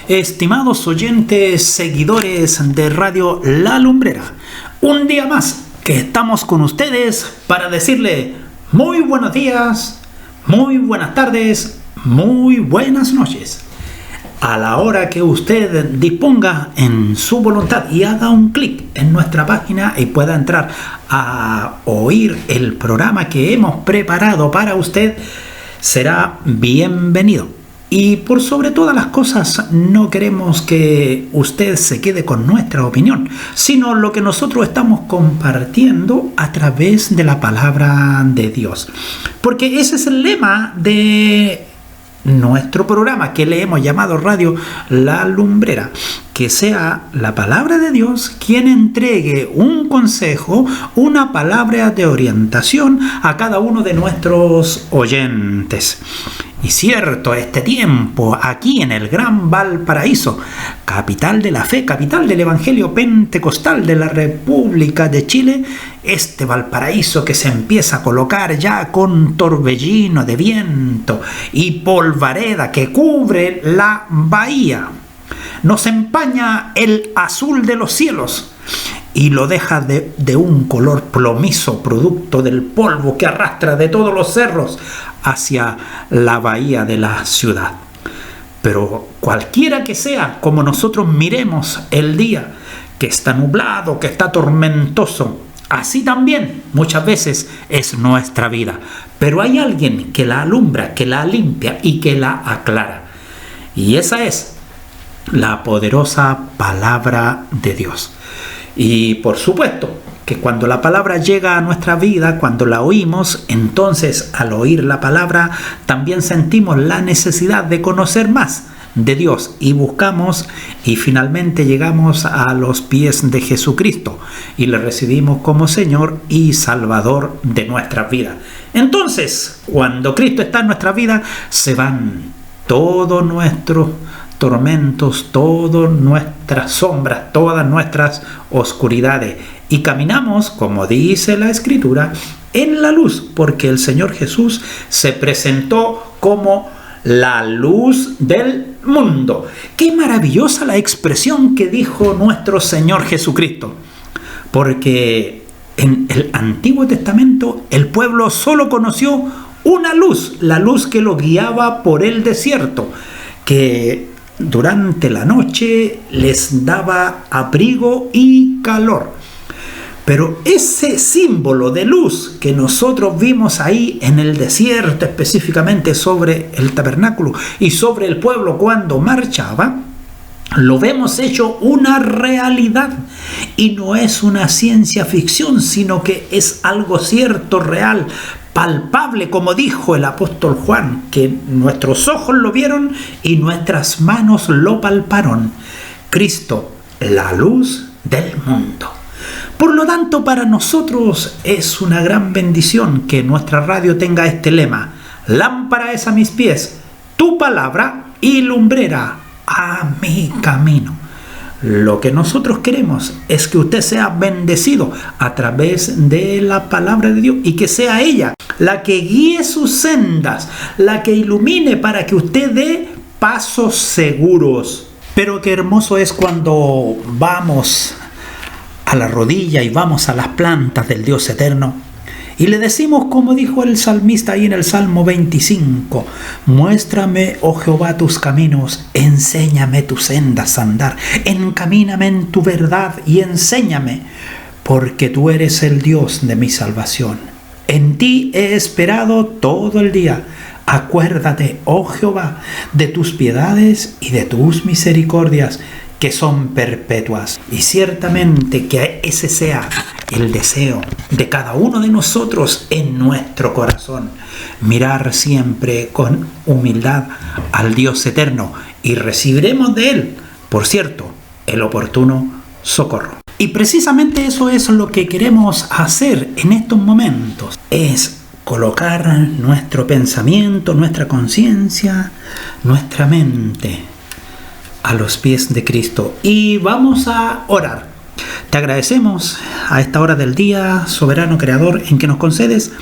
Estimados oyentes, seguidores de Radio La Lumbrera, un día más que estamos con ustedes para decirle muy buenos días, muy buenas tardes, muy buenas noches. A la hora que usted disponga en su voluntad y haga un clic en nuestra página y pueda entrar a oír el programa que hemos preparado para usted, será bienvenido. Y por sobre todas las cosas, no queremos que usted se quede con nuestra opinión, sino lo que nosotros estamos compartiendo a través de la palabra de Dios. Porque ese es el lema de nuestro programa, que le hemos llamado Radio La Lumbrera, que sea la palabra de Dios quien entregue un consejo, una palabra de orientación a cada uno de nuestros oyentes. Y cierto, este tiempo aquí en el Gran Valparaíso, capital de la fe, capital del Evangelio Pentecostal de la República de Chile, este Valparaíso que se empieza a colocar ya con torbellino de viento y polvareda que cubre la bahía, nos empaña el azul de los cielos y lo deja de un color plomizo, producto del polvo que arrastra de todos los cerros hacia la bahía de la ciudad. Pero cualquiera que sea como nosotros miremos el día, que está nublado, que está tormentoso, así también muchas veces es nuestra vida. Pero hay alguien que la alumbra, que la limpia y que la aclara. Y esa es la poderosa palabra de Dios. Y por supuesto que cuando la palabra llega a nuestra vida, cuando la oímos, entonces al oír la palabra también sentimos la necesidad de conocer más de Dios y buscamos y finalmente llegamos a los pies de Jesucristo y le recibimos como Señor y Salvador de nuestras vidas. Entonces, cuando Cristo está en nuestra vida, se van todos nuestros tormentos, todas nuestras sombras, todas nuestras oscuridades y caminamos, como dice la Escritura, en la luz, porque el Señor Jesús se presentó como la luz del mundo. Qué maravillosa la expresión que dijo nuestro Señor Jesucristo, porque en el Antiguo Testamento el pueblo solo conoció una luz, la luz que lo guiaba por el desierto, que durante la noche les daba abrigo y calor. Pero ese símbolo de luz que nosotros vimos ahí en el desierto, específicamente sobre el tabernáculo y sobre el pueblo cuando marchaba, lo vemos hecho una realidad. Y no es una ciencia ficción, sino que es algo cierto, real, palpable, como dijo el apóstol Juan, que nuestros ojos lo vieron y nuestras manos lo palparon. Cristo, la luz del mundo. Por lo tanto, para nosotros es una gran bendición que nuestra radio tenga este lema: lámpara es a mis pies, tu palabra y lumbrera a mi camino. Lo que nosotros queremos es que usted sea bendecido a través de la palabra de Dios y que sea ella la que guíe sus sendas, la que ilumine para que usted dé pasos seguros. Pero qué hermoso es cuando vamos a la rodilla y vamos a las plantas del Dios eterno y le decimos, como dijo el salmista ahí en el Salmo 25, muéstrame, oh Jehová, tus caminos, enséñame tus sendas a andar, encamíname en tu verdad y enséñame, porque tú eres el Dios de mi salvación. En ti he esperado todo el día. Acuérdate, oh Jehová, de tus piedades y de tus misericordias, que son perpetuas. Y ciertamente que ese sea el deseo de cada uno de nosotros en nuestro corazón. Mirar siempre con humildad al Dios eterno y recibiremos de Él, por cierto, el oportuno socorro. Y precisamente eso es lo que queremos hacer en estos momentos. Es colocar nuestro pensamiento, nuestra conciencia, nuestra mente a los pies de Cristo. Y vamos a orar. Te agradecemos a esta hora del día, soberano creador, en que nos concedes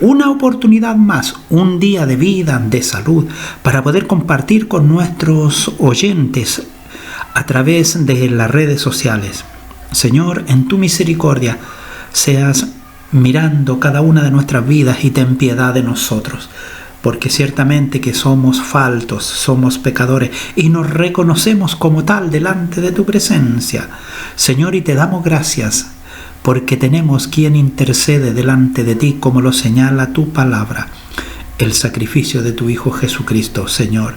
una oportunidad más, un día de vida, de salud, para poder compartir con nuestros oyentes a través de las redes sociales. Señor, en tu misericordia, seas mirando cada una de nuestras vidas y ten piedad de nosotros, porque ciertamente que somos faltos, somos pecadores y nos reconocemos como tal delante de tu presencia. Señor, y te damos gracias porque tenemos quien intercede delante de ti, como lo señala tu palabra, el sacrificio de tu Hijo Jesucristo, Señor.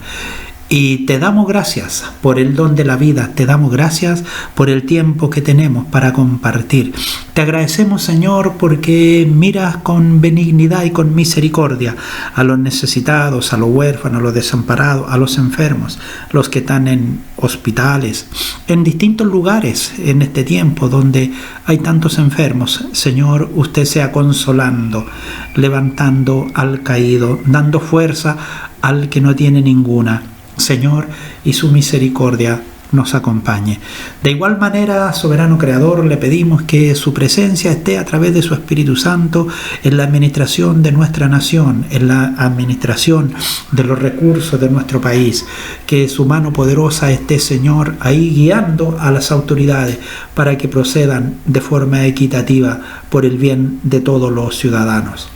Y te damos gracias por el don de la vida, te damos gracias por el tiempo que tenemos para compartir. Te agradecemos, Señor, porque miras con benignidad y con misericordia a los necesitados, a los huérfanos, a los desamparados, a los enfermos, los que están en hospitales, en distintos lugares en este tiempo donde hay tantos enfermos. Señor, usted sea consolando, levantando al caído, dando fuerza al que no tiene ninguna. Señor, y su misericordia nos acompañe. De igual manera, soberano creador, le pedimos que su presencia esté a través de su Espíritu Santo en la administración de nuestra nación, en la administración de los recursos de nuestro país, que su mano poderosa esté, Señor, ahí guiando a las autoridades para que procedan de forma equitativa por el bien de todos los ciudadanos.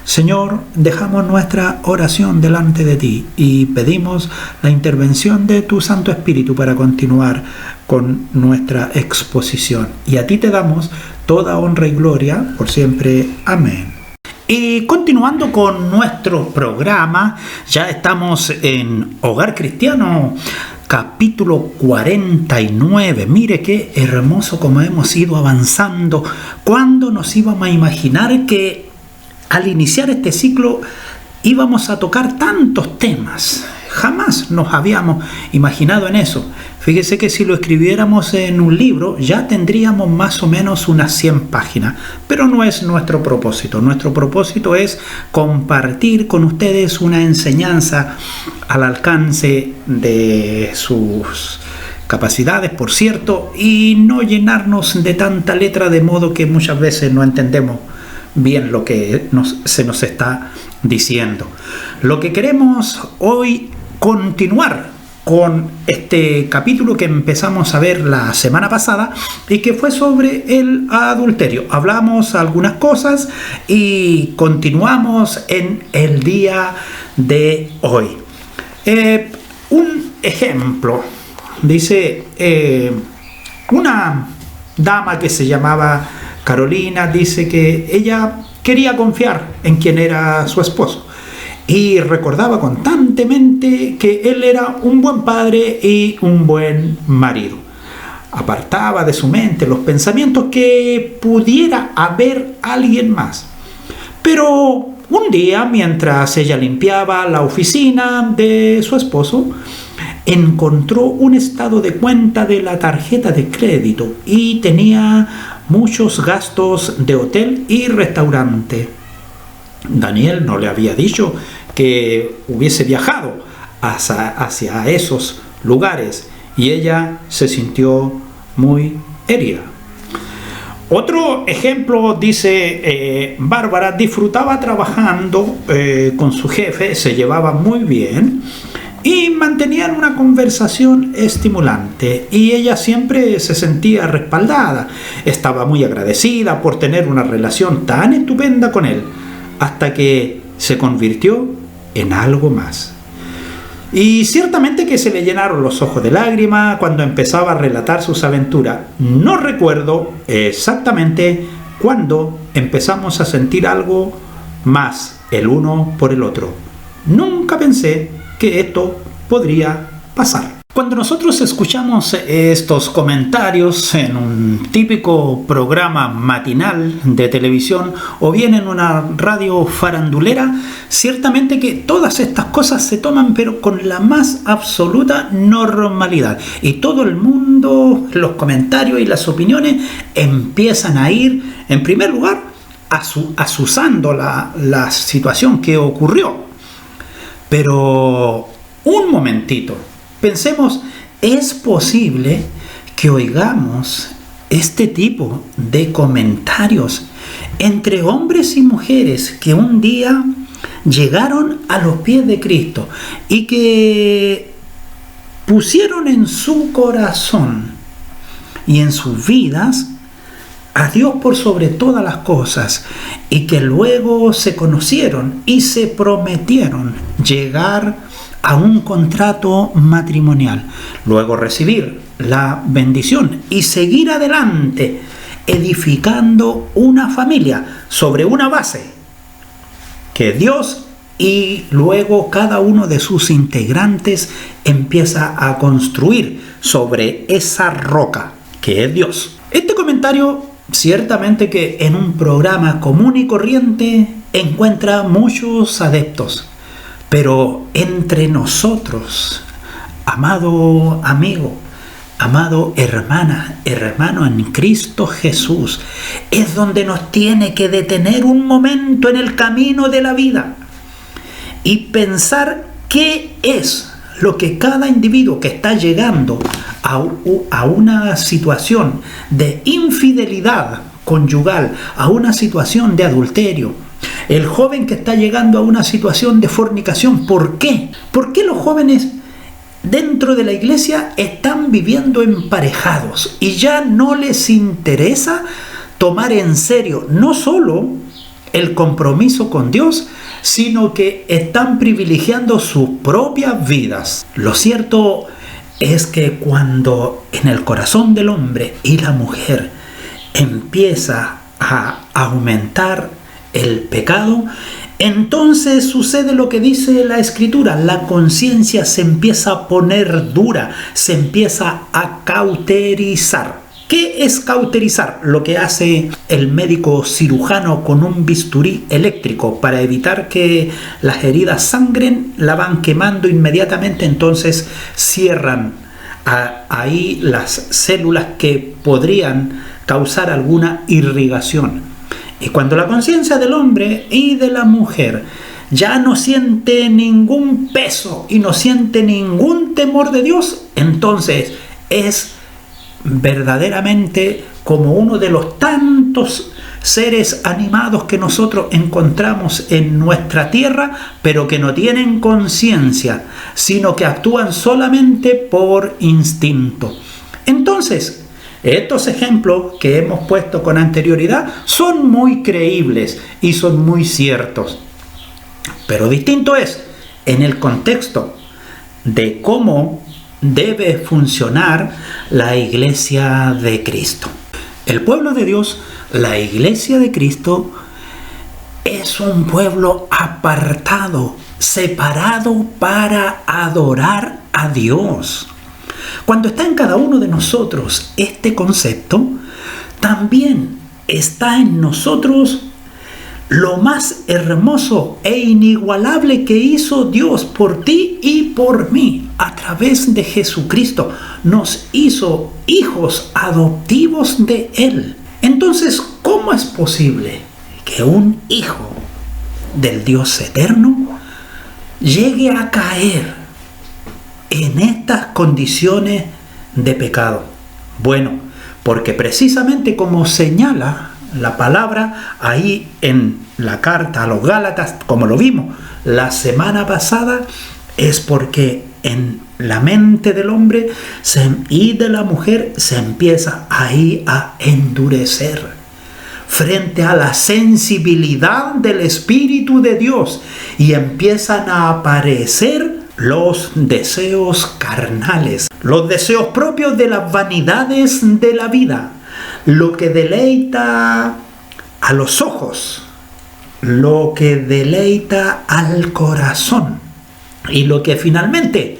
Señor, dejamos nuestra oración delante de ti y pedimos la intervención de tu Santo Espíritu para continuar con nuestra exposición. Y a ti te damos toda honra y gloria por siempre. Amén. Y continuando con nuestro programa, ya estamos en Hogar Cristiano, capítulo 49. Mire qué hermoso como hemos ido avanzando. ¿Cuándo nos íbamos a imaginar que al iniciar este ciclo íbamos a tocar tantos temas? Jamás nos habíamos imaginado en eso. Fíjese que si lo escribiéramos en un libro ya tendríamos más o menos unas 100 páginas, pero no es nuestro propósito. Nuestro propósito es compartir con ustedes una enseñanza al alcance de sus capacidades, por cierto, y no llenarnos de tanta letra de modo que muchas veces no entendemos bien lo que se nos está diciendo. Lo que queremos hoy continuar con este capítulo que empezamos a ver la semana pasada y que fue sobre el adulterio. Hablamos algunas cosas y continuamos en el día de hoy. Un ejemplo, dice una dama que se llamaba Carolina, dice que ella quería confiar en quien era su esposo y recordaba constantemente que él era un buen padre y un buen marido. Apartaba de su mente los pensamientos que pudiera haber alguien más. Pero un día, mientras ella limpiaba la oficina de su esposo, encontró un estado de cuenta de la tarjeta de crédito y tenía muchos gastos de hotel y restaurante. Daniel no le había dicho que hubiese viajado hacia esos lugares y ella se sintió muy herida. Otro ejemplo, dice Bárbara, disfrutaba trabajando con su jefe, se llevaba muy bien y mantenían una conversación estimulante y ella siempre se sentía respaldada. Estaba muy agradecida por tener una relación tan estupenda con él, hasta que se convirtió en algo más. Y ciertamente que se le llenaron los ojos de lágrimas cuando empezaba a relatar sus aventuras. No recuerdo exactamente cuándo empezamos a sentir algo más el uno por el otro. Nunca pensé que esto podría pasar. Cuando nosotros escuchamos estos comentarios en un típico programa matinal de televisión o bien en una radio farandulera, ciertamente que todas estas cosas se toman pero con la más absoluta normalidad. Y todo el mundo, los comentarios y las opiniones empiezan a ir, en primer lugar, azuzando la situación que ocurrió. Pero un momentito. Pensemos, ¿es posible que oigamos este tipo de comentarios entre hombres y mujeres que un día llegaron a los pies de Cristo y que pusieron en su corazón y en sus vidas a Dios por sobre todas las cosas, y que luego se conocieron y se prometieron llegar a un contrato matrimonial, luego recibir la bendición y seguir adelante edificando una familia sobre una base que Dios y luego cada uno de sus integrantes empieza a construir sobre esa roca que es Dios. Este comentario ciertamente que en un programa común y corriente encuentra muchos adeptos, pero entre nosotros, amado amigo, amado hermana, hermano en Cristo Jesús, es donde nos tiene que detener un momento en el camino de la vida y pensar qué es lo que cada individuo que está llegando a una situación de infidelidad conyugal, a una situación de adulterio, el joven que está llegando a una situación de fornicación. ¿Por qué? ¿Por qué los jóvenes dentro de la iglesia están viviendo emparejados y ya no les interesa tomar en serio no solo el compromiso con Dios, sino que están privilegiando sus propias vidas? Lo cierto es que cuando en el corazón del hombre y la mujer empieza a aumentar el pecado, entonces sucede lo que dice la Escritura: la conciencia se empieza a poner dura, se empieza a cauterizar. ¿Qué es cauterizar? Lo que hace el médico cirujano con un bisturí eléctrico para evitar que las heridas sangren, la van quemando inmediatamente, entonces cierran ahí las células que podrían causar alguna irrigación. Y cuando la conciencia del hombre y de la mujer ya no siente ningún peso y no siente ningún temor de Dios, entonces es verdaderamente como uno de los tantos seres animados que nosotros encontramos en nuestra tierra, pero que no tienen conciencia, sino que actúan solamente por instinto. Entonces, estos ejemplos que hemos puesto con anterioridad son muy creíbles y son muy ciertos. Pero distinto es en el contexto de cómo debe funcionar la iglesia de Cristo. El pueblo de Dios, la iglesia de Cristo, es un pueblo apartado, separado para adorar a Dios. Cuando está en cada uno de nosotros este concepto, también está en nosotros lo más hermoso e inigualable que hizo Dios por ti y por mí. A través de Jesucristo nos hizo hijos adoptivos de Él. Entonces, ¿cómo es posible que un hijo del Dios eterno llegue a caer en estas condiciones de pecado? Bueno, porque precisamente como señala la palabra ahí en la carta a los Gálatas, como lo vimos la semana pasada, es porque en la mente del hombre y de la mujer se empieza ahí a endurecer frente a la sensibilidad del Espíritu de Dios y empiezan a aparecer los deseos carnales, los deseos propios de las vanidades de la vida, lo que deleita a los ojos, lo que deleita al corazón y lo que finalmente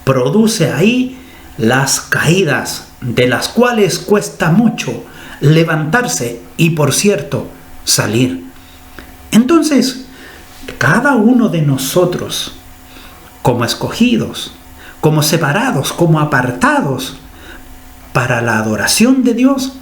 produce ahí las caídas, de las cuales cuesta mucho levantarse y, por cierto, salir. Entonces, cada uno de nosotros, como escogidos, como separados, como apartados para la adoración de Dios,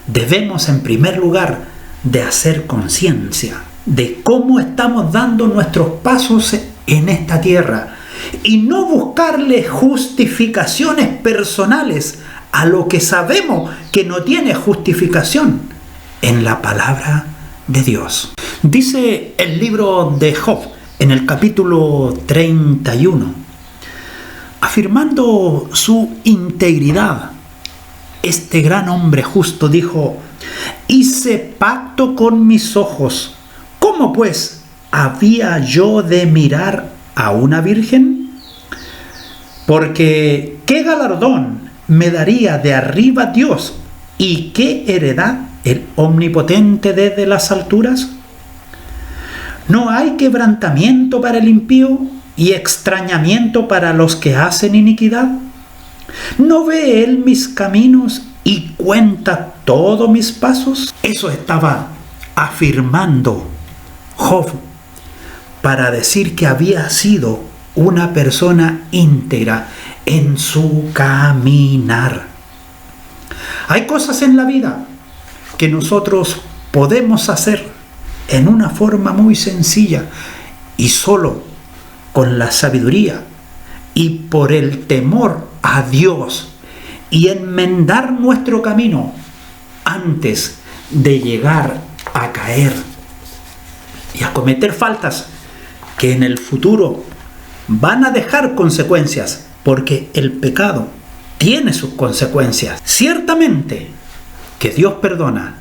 debemos en primer lugar de hacer conciencia de cómo estamos dando nuestros pasos en esta tierra y no buscarle justificaciones personales a lo que sabemos que no tiene justificación en la palabra de Dios. Dice el libro de Job en el capítulo 31, afirmando su integridad, este gran hombre justo dijo: hice pacto con mis ojos, ¿cómo pues había yo de mirar a una virgen? Porque ¿qué galardón me daría de arriba Dios y qué heredad el Omnipotente desde las alturas? ¿No hay quebrantamiento para el impío y extrañamiento para los que hacen iniquidad? ¿No ve él mis caminos y cuenta todos mis pasos? Eso estaba afirmando Job para decir que había sido una persona íntegra en su caminar. Hay cosas en la vida que nosotros podemos hacer en una forma muy sencilla y solo con la sabiduría y por el temor a Dios y enmendar nuestro camino antes de llegar a caer y a cometer faltas que en el futuro van a dejar consecuencias, porque el pecado tiene sus consecuencias. Ciertamente que Dios perdona,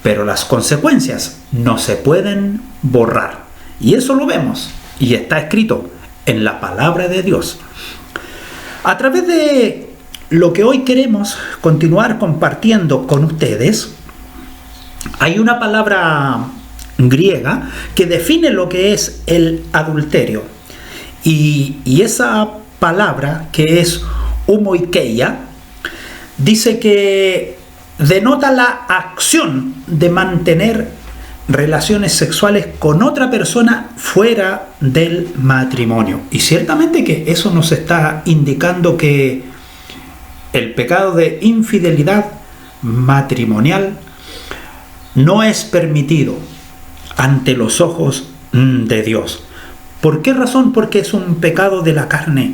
pero las consecuencias no se pueden borrar. Y eso lo vemos y está escrito en la palabra de Dios. A través de lo que hoy queremos continuar compartiendo con ustedes, hay una palabra griega que define lo que es el adulterio. Y esa palabra, que es homoikeia, dice que denota la acción de mantener relaciones sexuales con otra persona fuera del matrimonio. Y ciertamente que eso nos está indicando que el pecado de infidelidad matrimonial no es permitido ante los ojos de Dios. ¿Por qué razón? Porque es un pecado de la carne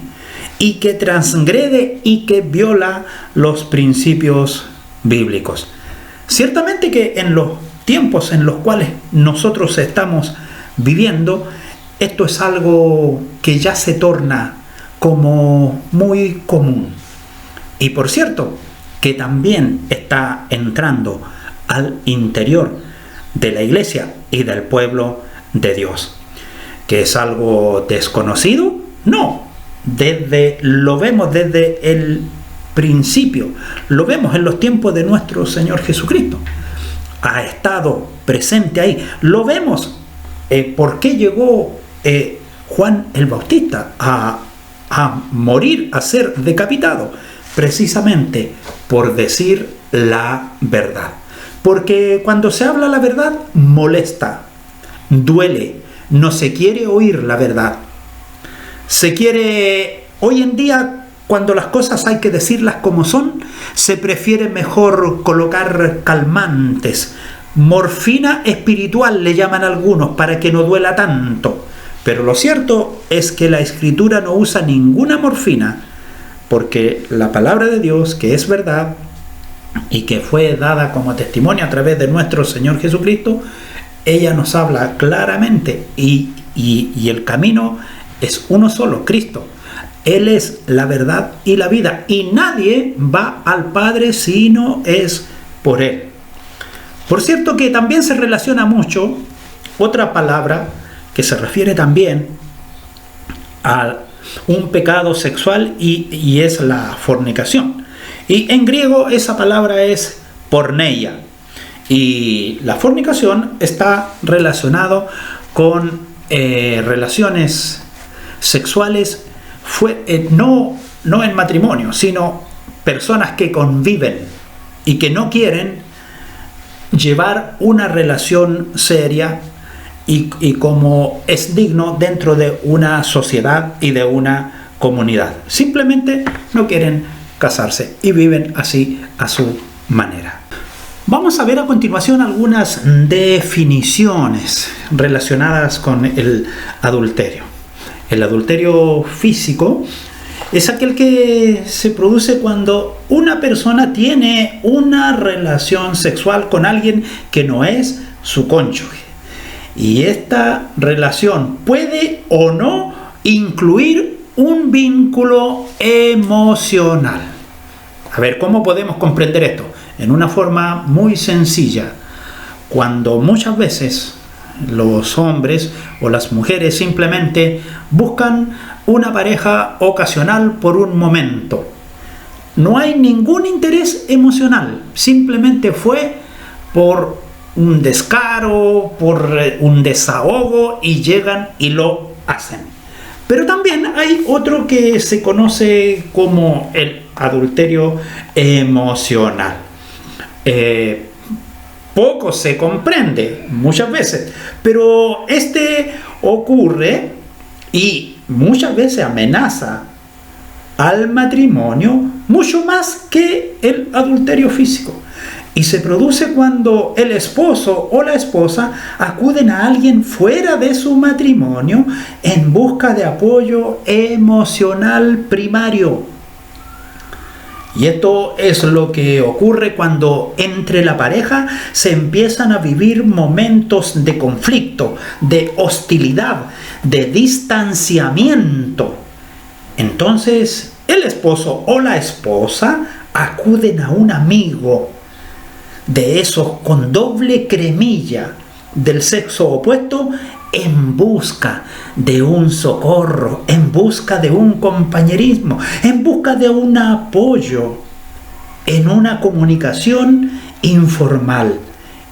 y que transgrede y que viola los principios bíblicos. Ciertamente que en los tiempos en los cuales nosotros estamos viviendo, esto es algo que ya se torna como muy común. Y por cierto, que también está entrando al interior de la iglesia y del pueblo de Dios. ¿Que es algo desconocido? No. Lo vemos desde el principio. Lo vemos en los tiempos de nuestro Señor Jesucristo. Ha estado presente ahí. Lo vemos. ¿Por qué llegó Juan el Bautista a morir, a ser decapitado? Precisamente por decir la verdad. Porque cuando se habla la verdad, molesta, duele, no se quiere oír la verdad. Se quiere, hoy en día, cuando las cosas hay que decirlas como son, se prefiere mejor colocar calmantes. Morfina espiritual le llaman algunos, para que no duela tanto. Pero lo cierto es que la Escritura no usa ninguna morfina, porque la palabra de Dios, que es verdad y que fue dada como testimonio a través de nuestro Señor Jesucristo, ella nos habla claramente y el camino es uno solo, Cristo. Él es la verdad y la vida, y nadie va al Padre si no es por Él. Por cierto que también se relaciona mucho otra palabra que se refiere también a un pecado sexual y es la fornicación. Y en griego esa palabra es porneia. Y la fornicación está relacionado con relaciones sexuales, no en matrimonio, sino personas que conviven y que no quieren llevar una relación seria y como es digno dentro de una sociedad y de una comunidad. Simplemente no quieren casarse y viven así a su manera. Vamos a ver a continuación algunas definiciones relacionadas con el adulterio. El adulterio físico es aquel que se produce cuando una persona tiene una relación sexual con alguien que no es su cónyuge. Y esta relación puede o no incluir un vínculo emocional. A ver, ¿cómo podemos comprender esto? En una forma muy sencilla. Cuando muchas veces los hombres o las mujeres simplemente buscan una pareja ocasional por un momento. No hay ningún interés emocional, simplemente fue por un descaro, por un desahogo y llegan y lo hacen. Pero también hay otro que se conoce como el adulterio emocional. Poco se comprende muchas veces, pero este ocurre y muchas veces amenaza al matrimonio mucho más que el adulterio físico. Y se produce cuando el esposo o la esposa acuden a alguien fuera de su matrimonio en busca de apoyo emocional primario. Y esto es lo que ocurre cuando entre la pareja se empiezan a vivir momentos de conflicto, de hostilidad, de distanciamiento. Entonces, el esposo o la esposa acuden a un amigo de esos con doble cremilla del sexo opuesto en busca de un socorro, en busca de un compañerismo, en busca de un apoyo en una comunicación informal.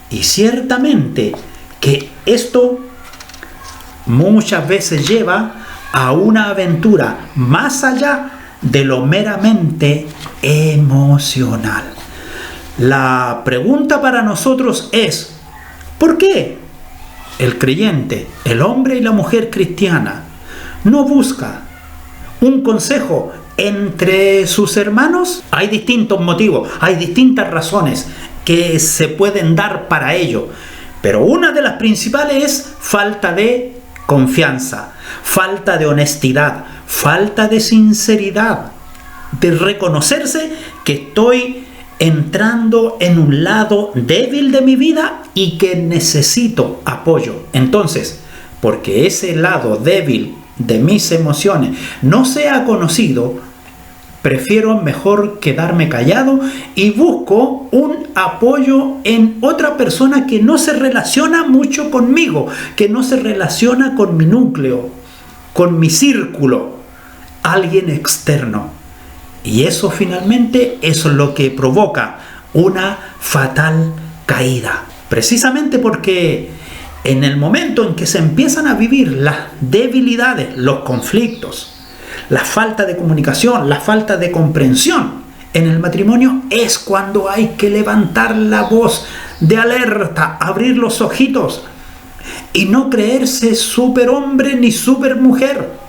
Y ciertamente que esto muchas veces lleva a una aventura más allá de lo meramente emocional. La pregunta para nosotros es, ¿por qué el creyente, el hombre y la mujer cristiana, no busca un consejo entre sus hermanos? Hay distintos motivos, hay distintas razones que se pueden dar para ello, pero una de las principales es falta de confianza, falta de honestidad, falta de sinceridad, de reconocerse que estoy entrando en un lado débil de mi vida y que necesito apoyo. Entonces, porque ese lado débil de mis emociones no sea conocido, prefiero mejor quedarme callado y busco un apoyo en otra persona que no se relaciona mucho conmigo, que no se relaciona con mi núcleo, con mi círculo, alguien externo. Y eso finalmente es lo que provoca una fatal caída. Precisamente porque en el momento en que se empiezan a vivir las debilidades, los conflictos, la falta de comunicación, la falta de comprensión en el matrimonio, es cuando hay que levantar la voz de alerta, abrir los ojitos y no creerse superhombre ni supermujer.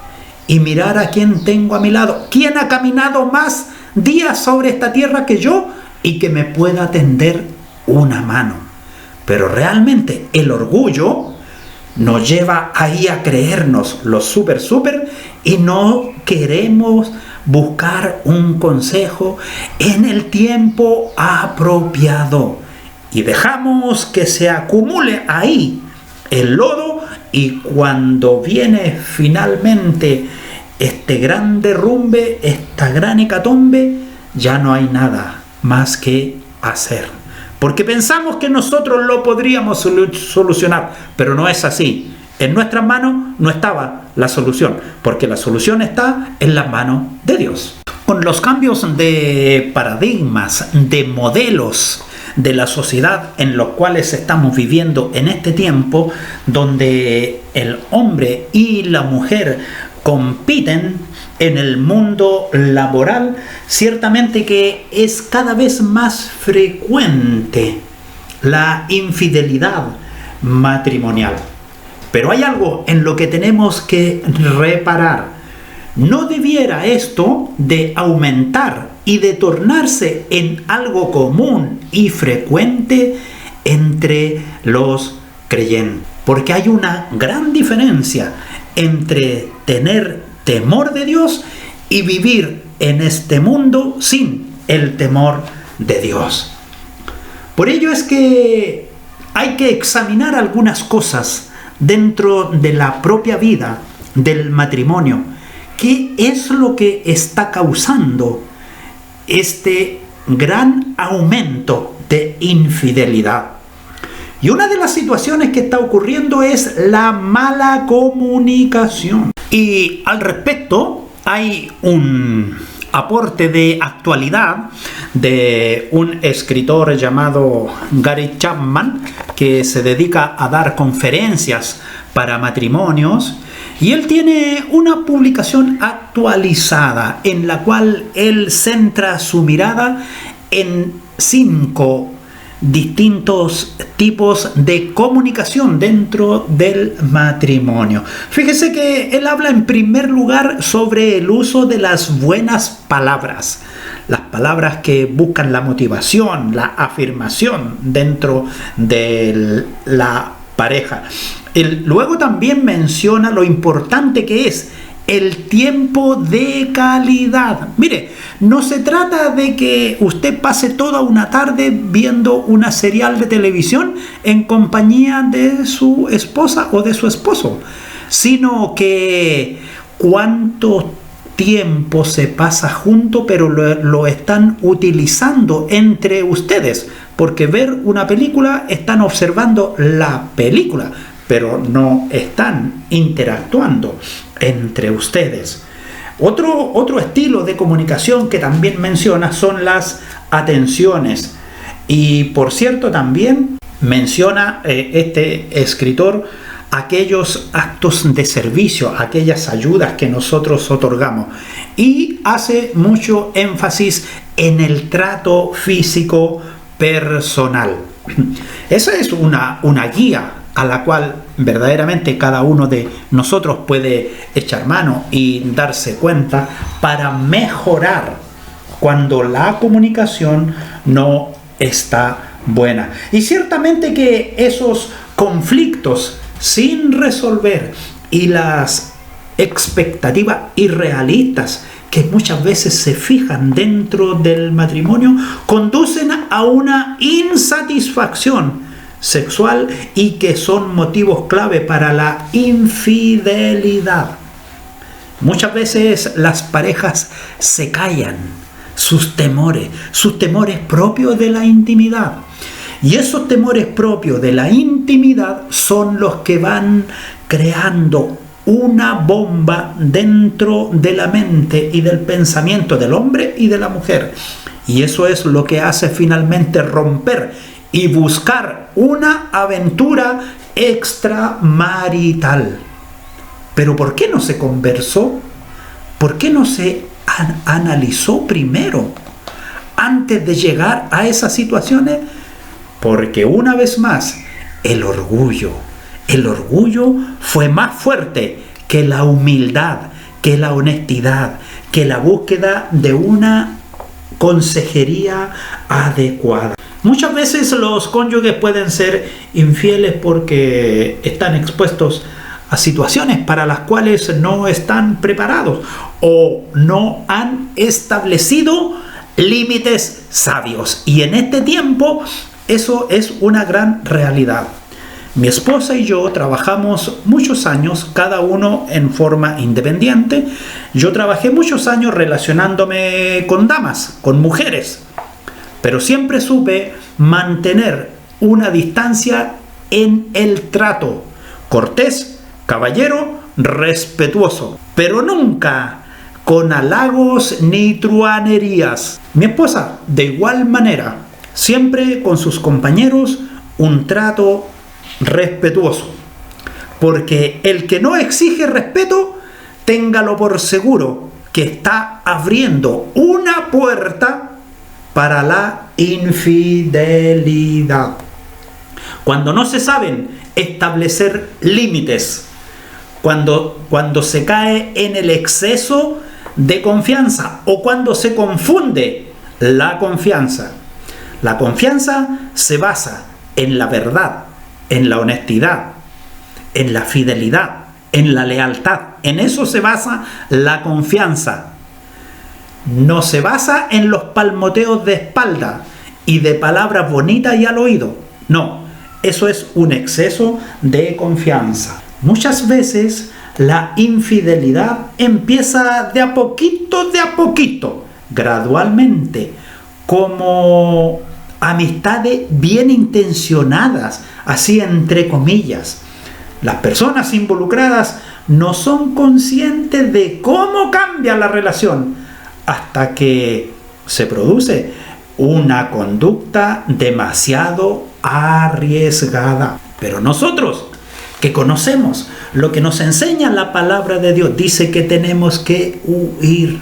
Y mirar a quien tengo a mi lado, quién ha caminado más días sobre esta tierra que yo y que me pueda tender una mano. Pero realmente el orgullo nos lleva ahí a creernos los super y no queremos buscar un consejo en el tiempo apropiado y dejamos que se acumule ahí el lodo. Y cuando viene finalmente este gran derrumbe, esta gran hecatombe, ya no hay nada más que hacer. Porque pensamos que nosotros lo podríamos solucionar, pero no es así. En nuestras manos no estaba la solución, porque la solución está en las manos de Dios. Con los cambios de paradigmas, de modelos de la sociedad en los cuales estamos viviendo en este tiempo, donde el hombre y la mujer compiten en el mundo laboral, ciertamente que es cada vez más frecuente la infidelidad matrimonial. Pero hay algo en lo que tenemos que reparar. ¿No debiera esto de aumentar y de tornarse en algo común y frecuente entre los creyentes? Porque hay una gran diferencia entre tener temor de Dios y vivir en este mundo sin el temor de Dios. Por ello es que hay que examinar algunas cosas dentro de la propia vida del matrimonio. ¿Qué es lo que está causando este gran aumento de infidelidad? Y una de las situaciones que está ocurriendo es la mala comunicación. Y al respecto hay un aporte de actualidad de un escritor llamado Gary Chapman, que se dedica a dar conferencias para matrimonios, y él tiene una publicación actualizada en la cual él centra su mirada en 5 distintos tipos de comunicación dentro del matrimonio. Fíjese que él habla en primer lugar sobre el uso de las buenas palabras, las palabras que buscan la motivación, la afirmación dentro de la pareja. Él luego también menciona lo importante que es el tiempo de calidad. Mire, no se trata de que usted pase toda una tarde viendo una serial de televisión en compañía de su esposa o de su esposo, sino que cuánto tiempo se pasa junto, pero lo están utilizando entre ustedes, porque ver una película, están observando la película, pero no están interactuando entre ustedes. Otro estilo de comunicación que también menciona son las atenciones. Y por cierto, también menciona este escritor aquellos actos de servicio, aquellas ayudas que nosotros otorgamos. Y hace mucho énfasis en el trato físico personal. Esa es una guía a la cual verdaderamente cada uno de nosotros puede echar mano y darse cuenta para mejorar cuando la comunicación no está buena. Y ciertamente que esos conflictos sin resolver y las expectativas irrealistas que muchas veces se fijan dentro del matrimonio conducen a una insatisfacción sexual y que son motivos clave para la infidelidad. Muchas veces las parejas se callan sus temores propios de la intimidad. Y esos temores propios de la intimidad son los que van creando una bomba dentro de la mente y del pensamiento del hombre y de la mujer. Y eso es lo que hace finalmente romper y buscar una aventura extramarital. Pero ¿por qué no se conversó? ¿Por qué no se analizó primero antes de llegar a esas situaciones? Porque una vez más, el orgullo fue más fuerte que la humildad, que la honestidad, que la búsqueda de una consejería adecuada. Muchas veces los cónyuges pueden ser infieles porque están expuestos a situaciones para las cuales no están preparados o no han establecido límites sabios. Y en este tiempo eso es una gran realidad. Mi esposa y yo trabajamos muchos años, cada uno en forma independiente. Yo trabajé muchos años relacionándome con damas, con mujeres, pero siempre supe mantener una distancia en el trato, cortés, caballero, respetuoso, pero nunca con halagos ni truhanerías. Mi esposa, de igual manera, siempre con sus compañeros un trato respetuoso, porque el que no exige respeto, téngalo por seguro que está abriendo una puerta para la infidelidad. Cuando no se saben establecer límites, cuando se cae en el exceso de confianza o cuando se confunde la confianza. La confianza se basa en la verdad, en la honestidad, en la fidelidad, en la lealtad. En eso se basa la confianza. no se basa en los palmoteos de espalda y de palabras bonitas y al oído. No, eso es un exceso de confianza. Muchas veces la infidelidad empieza de a poquito, gradualmente, como amistades bien intencionadas, así entre comillas. Las personas involucradas no son conscientes de cómo cambia la relación hasta que se produce una conducta demasiado arriesgada. Pero nosotros, que conocemos lo que nos enseña la palabra de Dios, dice que tenemos que huir.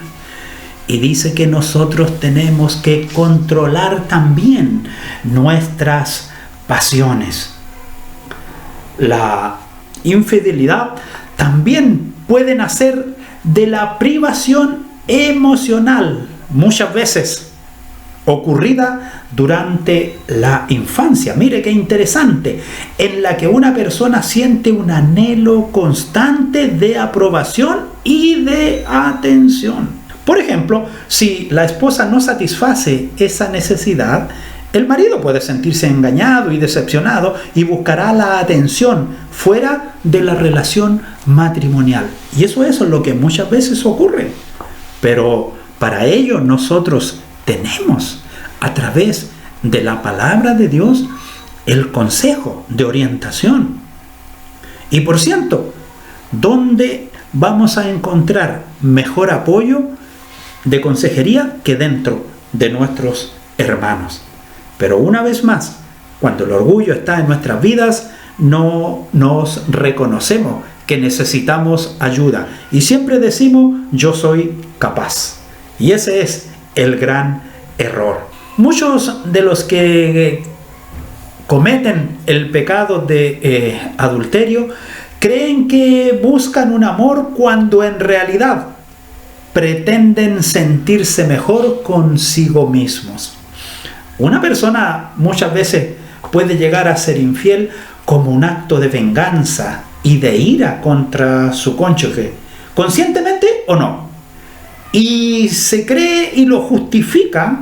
Y dice que nosotros tenemos que controlar también nuestras pasiones. La infidelidad también puede nacer de la privación emocional, muchas veces ocurrida durante la infancia. Mire qué interesante, en la que una persona siente un anhelo constante de aprobación y de atención. Por ejemplo, si la esposa no satisface esa necesidad, el marido puede sentirse engañado y decepcionado y buscará la atención fuera de la relación matrimonial. Y eso es lo que muchas veces ocurre. Pero para ello nosotros tenemos, a través de la palabra de Dios, el consejo de orientación. Y por cierto, ¿dónde vamos a encontrar mejor apoyo de consejería que dentro de nuestros hermanos? Pero una vez más, cuando el orgullo está en nuestras vidas, no nos reconocemos que necesitamos ayuda y siempre decimos yo soy capaz, y ese es el gran error. Muchos de los que cometen el pecado de adulterio creen que buscan un amor cuando en realidad pretenden sentirse mejor consigo mismos. Una persona muchas veces puede llegar a ser infiel como un acto de venganza y de ira contra su cónyuge, conscientemente o no. Y se cree y lo justifica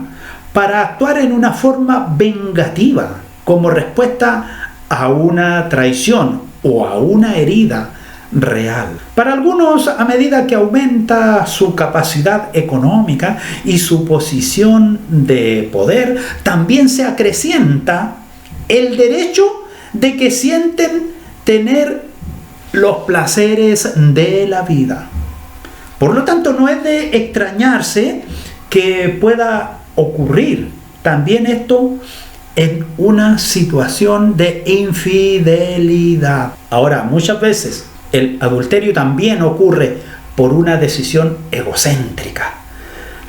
para actuar en una forma vengativa, como respuesta a una traición o a una herida real. Para algunos, a medida que aumenta su capacidad económica y su posición de poder, también se acrecienta el derecho de que sienten tener los placeres de la vida. Por lo tanto, no es de extrañarse que pueda ocurrir también esto en una situación de infidelidad. Ahora, muchas veces el adulterio también ocurre por una decisión egocéntrica.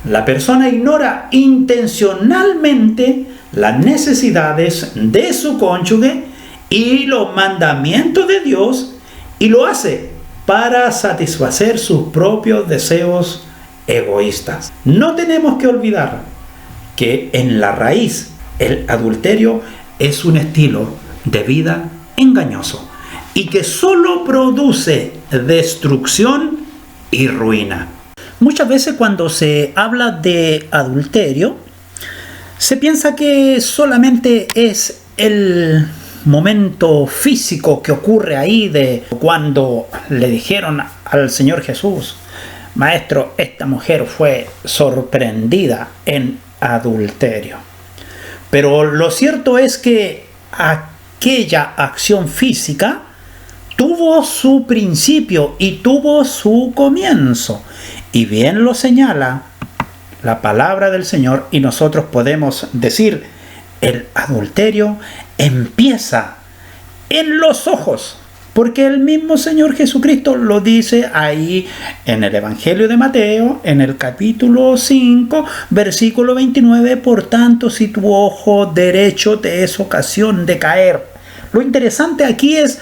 La persona ignora intencionalmente las necesidades de su cónyuge y los mandamientos de Dios, y lo hace para satisfacer sus propios deseos egoístas. No tenemos que olvidar que en la raíz el adulterio es un estilo de vida engañoso y que solo produce destrucción y ruina. Muchas veces cuando se habla de adulterio, se piensa que solamente es el momento físico que ocurre ahí, de cuando le dijeron al Señor Jesús: Maestro, esta mujer fue sorprendida en adulterio. Pero lo cierto es que aquella acción física tuvo su principio y tuvo su comienzo. Y bien lo señala la palabra del Señor, y nosotros podemos decir: el adulterio empieza en los ojos, porque el mismo Señor Jesucristo lo dice ahí en el Evangelio de Mateo, en el capítulo 5, versículo 29, por tanto, si tu ojo derecho te es ocasión de caer. Lo interesante aquí es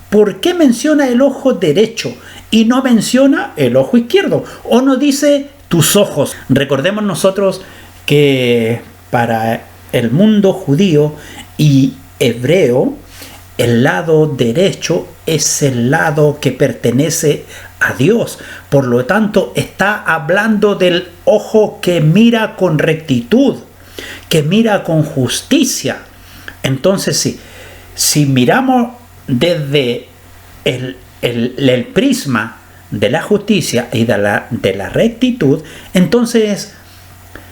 por qué menciona el ojo derecho y no menciona el ojo izquierdo, o no dice tus ojos. Recordemos nosotros que para el mundo judío y hebreo, el lado derecho es el lado que pertenece a Dios. Por lo tanto, está hablando del ojo que mira con rectitud, que mira con justicia. Entonces, si miramos desde el prisma de la justicia y de la rectitud, entonces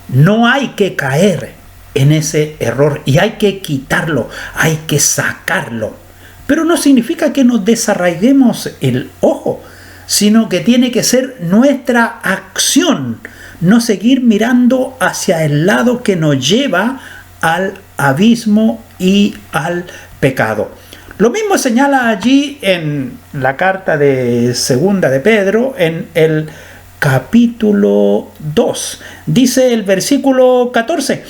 no hay que caer en ese error y hay que quitarlo, hay que sacarlo. Pero no significa que nos desarraiguemos el ojo, sino que tiene que ser nuestra acción, no seguir mirando hacia el lado que nos lleva al abismo y al pecado. Lo mismo señala allí en la carta de Segunda de Pedro, en el capítulo 2. Dice el versículo 14: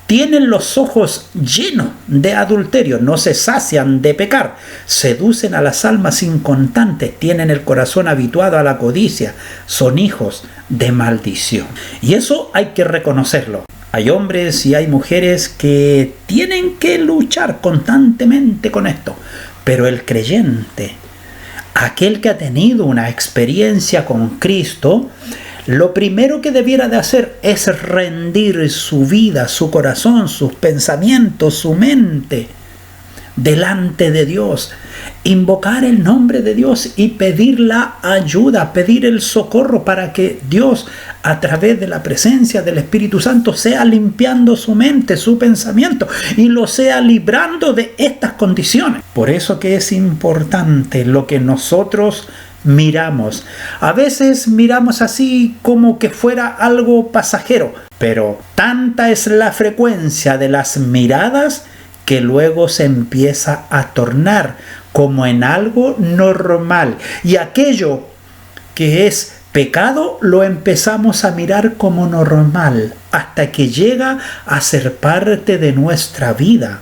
tienen los ojos llenos de adulterio, no se sacian de pecar, seducen a las almas inconstantes, tienen el corazón habituado a la codicia, son hijos de maldición. Y eso hay que reconocerlo. Hay hombres y hay mujeres que tienen que luchar constantemente con esto, pero el creyente, aquel que ha tenido una experiencia con Cristo, lo primero que debiera de hacer es rendir su vida, su corazón, sus pensamientos, su mente delante de Dios, invocar el nombre de Dios y pedir la ayuda, pedir el socorro para que Dios, a través de la presencia del Espíritu Santo, sea limpiando su mente, su pensamiento y lo sea librando de estas condiciones. Por eso que es importante lo que nosotros miramos. A veces miramos así como que fuera algo pasajero, pero tanta es la frecuencia de las miradas que luego se empieza a tornar como en algo normal. Y aquello que es pecado lo empezamos a mirar como normal hasta que llega a ser parte de nuestra vida.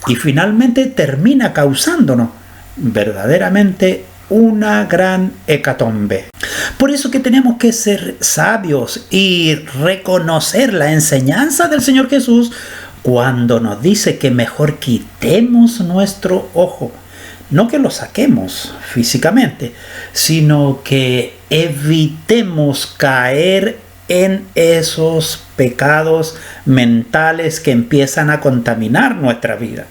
Y finalmente termina causándonos verdaderamente una gran hecatombe. Por eso que tenemos que ser sabios y reconocer la enseñanza del Señor Jesús cuando nos dice que mejor quitemos nuestro ojo. No que lo saquemos físicamente, sino que evitemos caer en esos pecados mentales que empiezan a contaminar nuestra vida.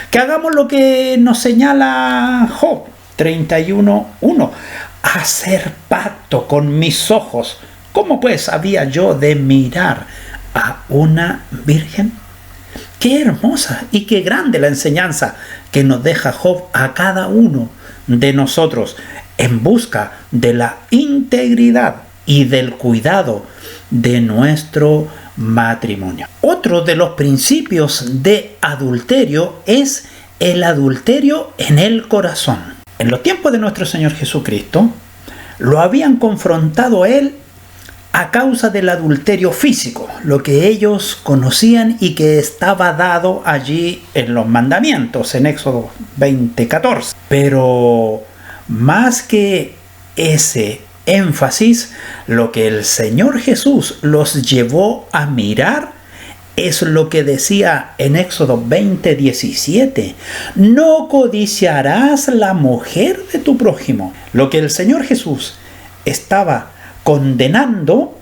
Que hagamos lo que nos señala Job 31:1. Hacer pacto con mis ojos. ¿Cómo pues había yo de mirar a una virgen? Qué hermosa y qué grande la enseñanza que nos deja Job a cada uno de nosotros en busca de la integridad y del cuidado de nuestro matrimonio. Otro de los principios de adulterio es el adulterio en el corazón. En los tiempos de nuestro Señor Jesucristo, lo habían confrontado a él a causa del adulterio físico, lo que ellos conocían y que estaba dado allí en los mandamientos, en Éxodo 20:14. Pero más que ese énfasis, lo que el Señor Jesús los llevó a mirar es lo que decía en Éxodo 20:17. No codiciarás la mujer de tu prójimo. Lo que el Señor Jesús estaba condenando,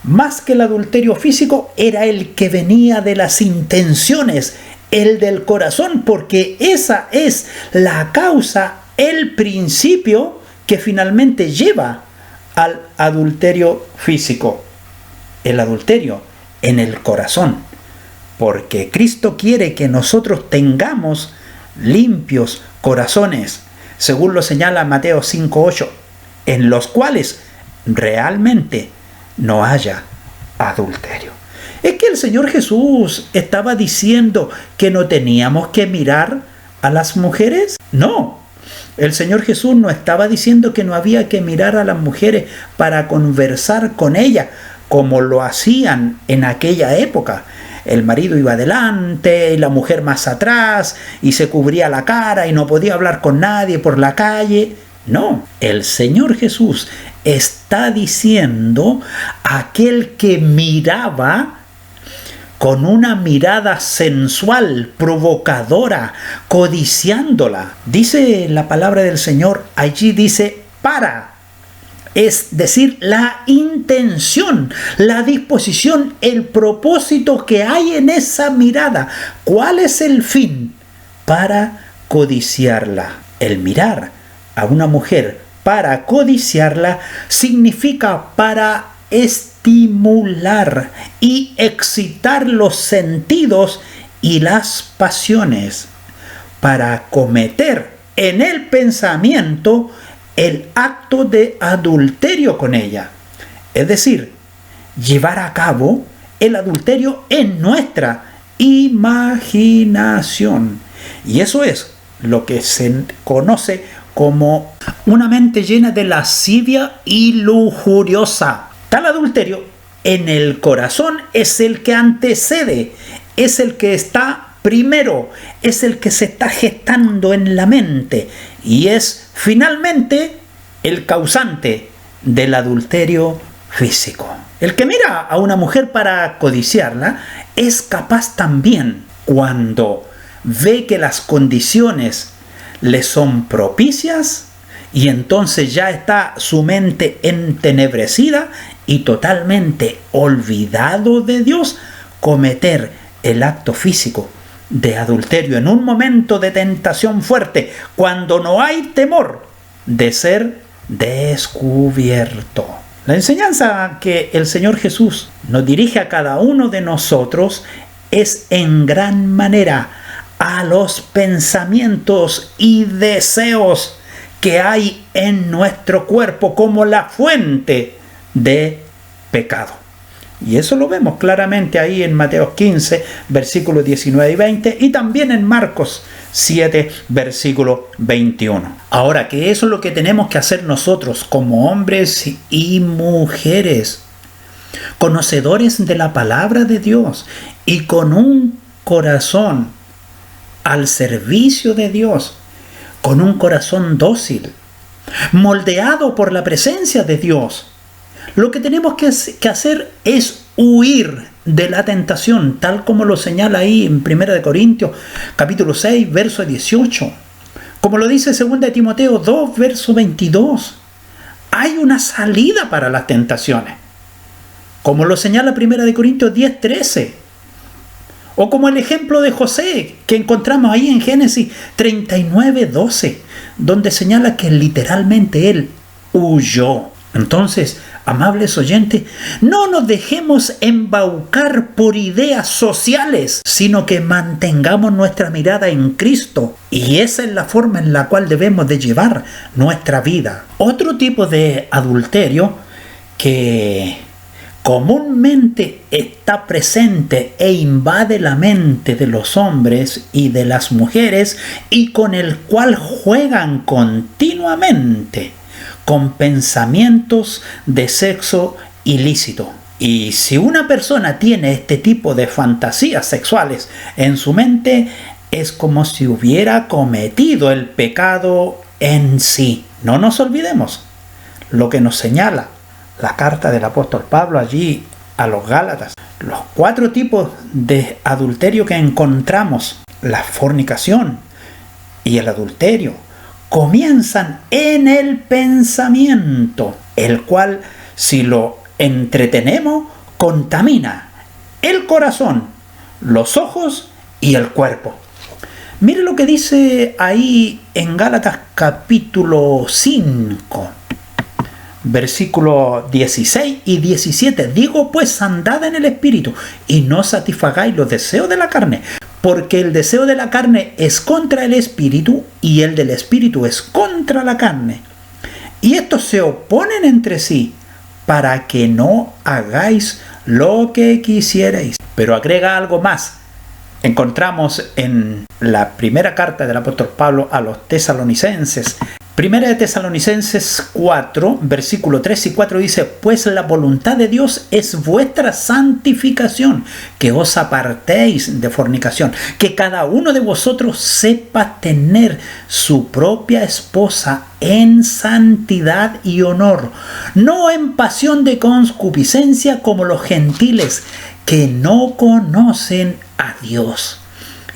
más que el adulterio físico, era el que venía de las intenciones, el del corazón, porque esa es la causa, el principio que finalmente lleva al adulterio físico. El adulterio en el corazón, porque Cristo quiere que nosotros tengamos limpios corazones, según lo señala Mateo 5:8, en los cuales realmente no haya adulterio. ¿Es que el Señor Jesús estaba diciendo que no teníamos que mirar a las mujeres? No, el Señor Jesús no estaba diciendo que no había que mirar a las mujeres para conversar con ellas, como lo hacían en aquella época. El marido iba adelante y la mujer más atrás y se cubría la cara y no podía hablar con nadie por la calle. No, el Señor Jesús está diciendo aquel que miraba con una mirada sensual, provocadora, codiciándola. Dice la palabra del Señor, allí dice, para es decir, la intención, la disposición, el propósito que hay en esa mirada. ¿Cuál es el fin? Para codiciarla. El mirar a una mujer para codiciarla significa para estimular y excitar los sentidos y las pasiones, para cometer en el pensamiento el acto de adulterio con ella. Es decir, llevar a cabo el adulterio en nuestra imaginación. Y eso es lo que se conoce como una mente llena de lascivia y lujuriosa. Tal adulterio en el corazón es el que antecede, es el que está primero, es el que se está gestando en la mente y es finalmente el causante del adulterio físico. El que mira a una mujer para codiciarla es capaz también, cuando ve que las condiciones le son propicias, y entonces ya está su mente entenebrecida y totalmente olvidado de Dios, cometer el acto físico de adulterio en un momento de tentación fuerte, cuando no hay temor de ser descubierto. La enseñanza que el Señor Jesús nos dirige a cada uno de nosotros es en gran manera a los pensamientos y deseos que hay en nuestro cuerpo como la fuente de pecado. Y eso lo vemos claramente ahí en Mateo 15, versículos 19 y 20, y también en Marcos 7, versículo 21. Ahora, que eso es lo que tenemos que hacer nosotros como hombres y mujeres, conocedores de la palabra de Dios y con un corazón al servicio de Dios, con un corazón dócil, moldeado por la presencia de Dios. Lo que tenemos que hacer es huir de la tentación, tal como lo señala ahí en 1 Corintios, capítulo 6, verso 18. Como lo dice 2 Timoteo 2, verso 22. Hay una salida para las tentaciones. Como lo señala 1 Corintios 10, 13. O como el ejemplo de José, que encontramos ahí en Génesis 39, 12, donde señala que literalmente él huyó. Entonces, amables oyentes, no nos dejemos embaucar por ideas sociales, sino que mantengamos nuestra mirada en Cristo. Y esa es la forma en la cual debemos de llevar nuestra vida. Otro tipo de adulterio que comúnmente está presente e invade la mente de los hombres y de las mujeres, y con el cual juegan continuamente con pensamientos de sexo ilícito. Y si una persona tiene este tipo de fantasías sexuales en su mente, es como si hubiera cometido el pecado en sí. No nos olvidemos lo que nos señala la carta del apóstol Pablo allí a los Gálatas. Los 4 tipos de adulterio que encontramos, la fornicación y el adulterio, comienzan en el pensamiento, el cual, si lo entretenemos, contamina el corazón, los ojos y el cuerpo. Mire lo que dice ahí en Gálatas capítulo 5. Versículos 16 y 17. Digo pues, andad en el Espíritu y no satisfagáis los deseos de la carne, porque el deseo de la carne es contra el Espíritu y el del Espíritu es contra la carne. Y estos se oponen entre sí para que no hagáis lo que quisierais. Pero agrega algo más. Encontramos en la primera carta del apóstol Pablo a los tesalonicenses, Primera de Tesalonicenses 4, versículo 3 y 4 dice: pues la voluntad de Dios es vuestra santificación, que os apartéis de fornicación, que cada uno de vosotros sepa tener su propia esposa en santidad y honor, no en pasión de concupiscencia como los gentiles que no conocen a Dios.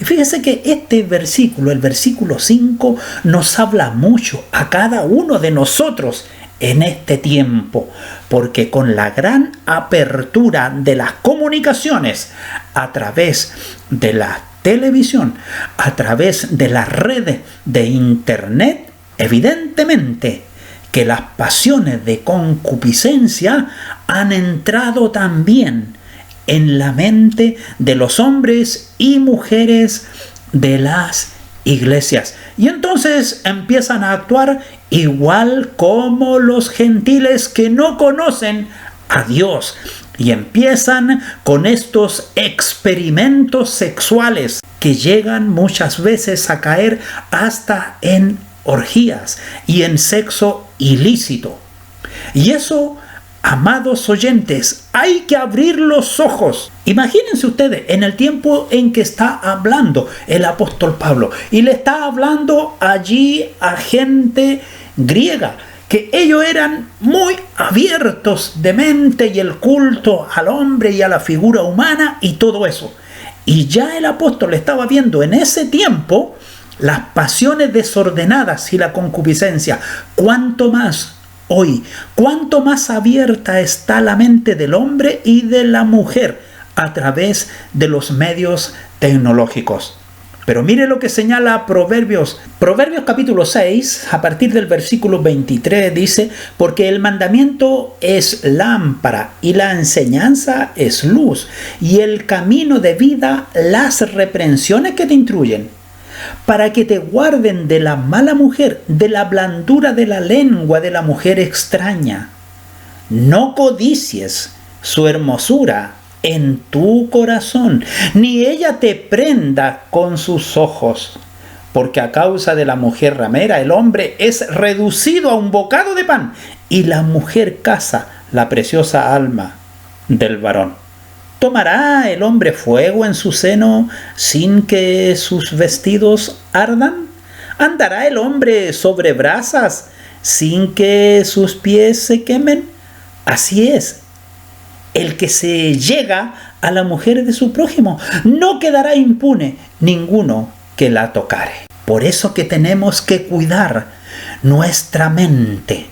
Y fíjese que este versículo, el versículo 5, nos habla mucho a cada uno de nosotros en este tiempo, porque con la gran apertura de las comunicaciones a través de la televisión, a través de las redes de internet, evidentemente que las pasiones de concupiscencia han entrado también en la mente de los hombres y mujeres de las iglesias. Y entonces empiezan a actuar igual como los gentiles que no conocen a Dios. Y empiezan con estos experimentos sexuales que llegan muchas veces a caer hasta en orgías y en sexo ilícito. Y eso, amados oyentes, hay que abrir los ojos. Imagínense ustedes en el tiempo en que está hablando el apóstol Pablo y le está hablando allí a gente griega, que ellos eran muy abiertos de mente y el culto al hombre y a la figura humana y todo eso. Y ya el apóstol estaba viendo en ese tiempo las pasiones desordenadas y la concupiscencia. ¿Cuánto más hoy? ¿Cuánto más abierta está la mente del hombre y de la mujer a través de los medios tecnológicos? Pero mire lo que señala Proverbios. Proverbios capítulo 6, a partir del versículo 23, dice: porque el mandamiento es lámpara y la enseñanza es luz, y el camino de vida las reprensiones que te instruyen, para que te guarden de la mala mujer, de la blandura de la lengua de la mujer extraña. No codicies su hermosura en tu corazón, ni ella te prenda con sus ojos, porque a causa de la mujer ramera el hombre es reducido a un bocado de pan, y la mujer caza la preciosa alma del varón. ¿Tomará el hombre fuego en su seno sin que sus vestidos ardan? ¿Andará el hombre sobre brasas sin que sus pies se quemen? Así es, el que se llega a la mujer de su prójimo, no quedará impune ninguno que la tocare. Por eso que tenemos que cuidar nuestra mente,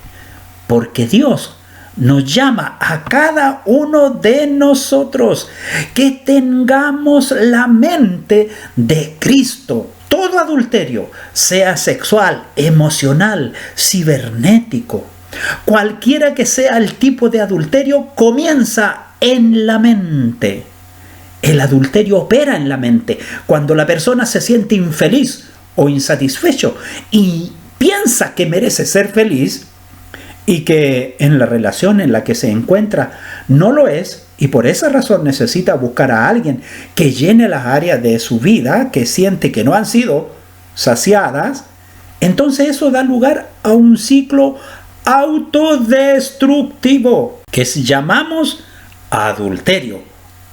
porque Dios nos llama a cada uno de nosotros que tengamos la mente de Cristo. Todo adulterio, sea sexual, emocional, cibernético, cualquiera que sea el tipo de adulterio, comienza en la mente. El adulterio opera en la mente. Cuando la persona se siente infeliz o insatisfecho y piensa que merece ser feliz, y que en la relación en la que se encuentra no lo es, y por esa razón necesita buscar a alguien que llene las áreas de su vida que siente que no han sido saciadas, entonces eso da lugar a un ciclo autodestructivo que llamamos adulterio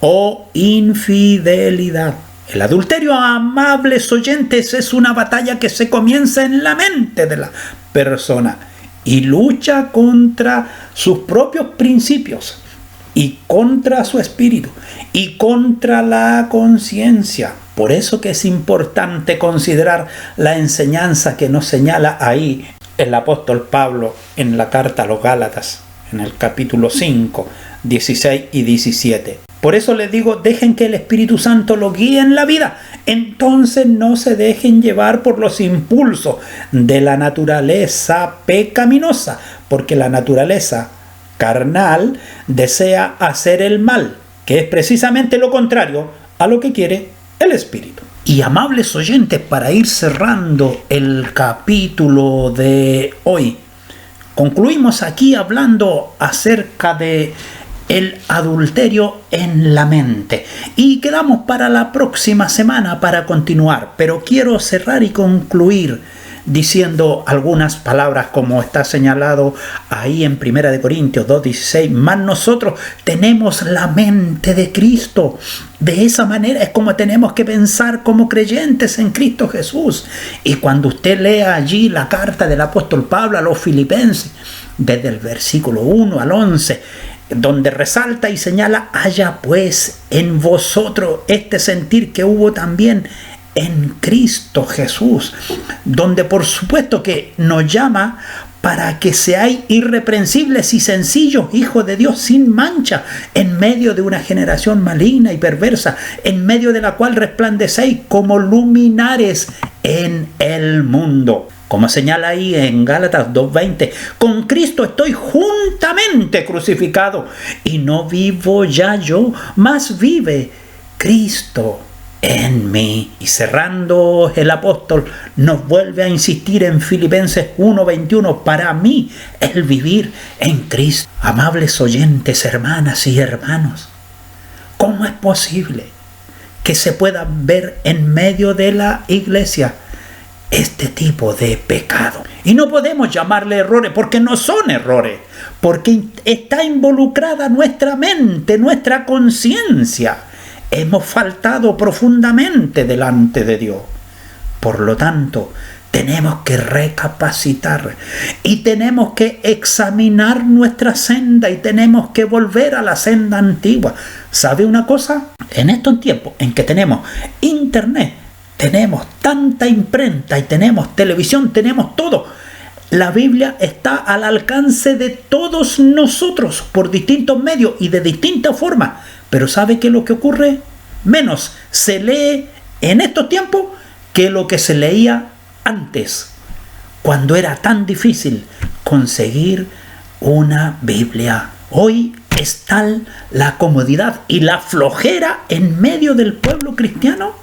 o infidelidad. El adulterio, amables oyentes, es una batalla que se comienza en la mente de la persona y lucha contra sus propios principios y contra su espíritu y contra la conciencia. Por eso que es importante considerar la enseñanza que nos señala ahí el apóstol Pablo en la carta a los Gálatas, en el capítulo 5, 16 y 17. Por eso les digo, dejen que el Espíritu Santo lo guíe en la vida. Entonces no se dejen llevar por los impulsos de la naturaleza pecaminosa, porque la naturaleza carnal desea hacer el mal, que es precisamente lo contrario a lo que quiere el Espíritu. Y amables oyentes, para ir cerrando el capítulo de hoy, concluimos aquí hablando acerca de el adulterio en la mente. Y quedamos para la próxima semana para continuar. Pero quiero cerrar y concluir diciendo algunas palabras como está señalado ahí en 1 Corintios 2:16. Mas nosotros tenemos la mente de Cristo. De esa manera es como tenemos que pensar como creyentes en Cristo Jesús. Y cuando usted lea allí la carta del apóstol Pablo a los Filipenses, desde el versículo 1 al 11, donde resalta y señala: haya pues en vosotros este sentir que hubo también en Cristo Jesús, donde por supuesto que nos llama para que seáis irreprensibles y sencillos, hijos de Dios sin mancha, en medio de una generación maligna y perversa, en medio de la cual resplandecéis como luminares en el mundo. Como señala ahí en Gálatas 2:20, con Cristo estoy juntamente crucificado, y no vivo ya yo, mas vive Cristo en mí. Y cerrando, el apóstol nos vuelve a insistir en Filipenses 1:21, para mí el vivir en Cristo. Amables oyentes, hermanas y hermanos, ¿cómo es posible que se pueda ver en medio de la iglesia este tipo de pecado? Y no podemos llamarle errores porque no son errores, porque está involucrada nuestra mente, nuestra conciencia. Hemos faltado profundamente delante de Dios. Por lo tanto, tenemos que recapacitar y tenemos que examinar nuestra senda y tenemos que volver a la senda antigua. ¿Sabe una cosa? En estos tiempos en que tenemos internet, tenemos tanta imprenta y tenemos televisión, tenemos todo. La Biblia está al alcance de todos nosotros por distintos medios y de distintas formas. Pero ¿sabe qué es lo que ocurre? Menos se lee en estos tiempos que lo que se leía antes, cuando era tan difícil conseguir una Biblia. Hoy es tal la comodidad y la flojera en medio del pueblo cristiano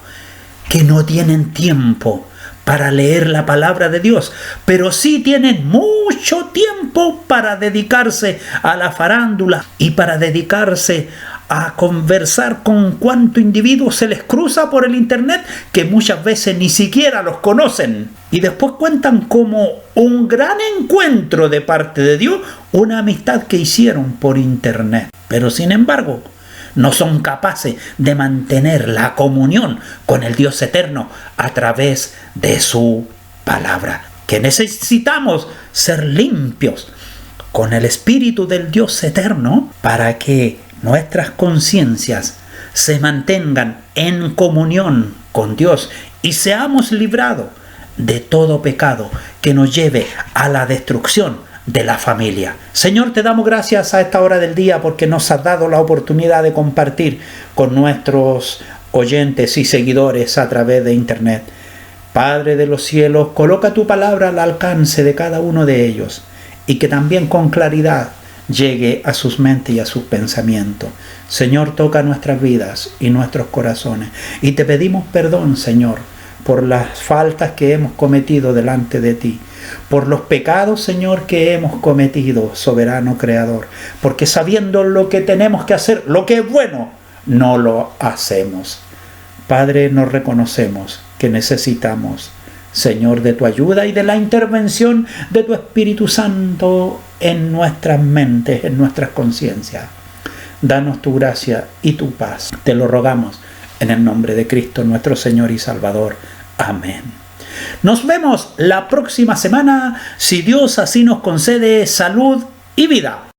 que no tienen tiempo para leer la palabra de Dios, pero sí tienen mucho tiempo para dedicarse a la farándula y para dedicarse a conversar con cuánto individuo se les cruza por el internet, que muchas veces ni siquiera los conocen, y después cuentan como un gran encuentro de parte de Dios, una amistad que hicieron por internet. Pero sin embargo, no son capaces de mantener la comunión con el Dios eterno a través de su palabra. Que necesitamos ser limpios con el Espíritu del Dios eterno para que nuestras conciencias se mantengan en comunión con Dios y seamos librados de todo pecado que nos lleve a la destrucción de la familia. Señor, te damos gracias a esta hora del día porque nos has dado la oportunidad de compartir con nuestros oyentes y seguidores a través de internet. Padre de los cielos, coloca tu palabra al alcance de cada uno de ellos y que también con claridad llegue a sus mentes y a sus pensamientos. Señor, toca nuestras vidas y nuestros corazones. Y te pedimos perdón, Señor, por las faltas que hemos cometido delante de ti, por los pecados, Señor, que hemos cometido, soberano Creador, porque sabiendo lo que tenemos que hacer, lo que es bueno, no lo hacemos. Padre, nos reconocemos que necesitamos, Señor, de tu ayuda y de la intervención de tu Espíritu Santo en nuestras mentes, en nuestras conciencias. Danos tu gracia y tu paz. Te lo rogamos en el nombre de Cristo, nuestro Señor y Salvador. Amén. Nos vemos la próxima semana, si Dios así nos concede salud y vida.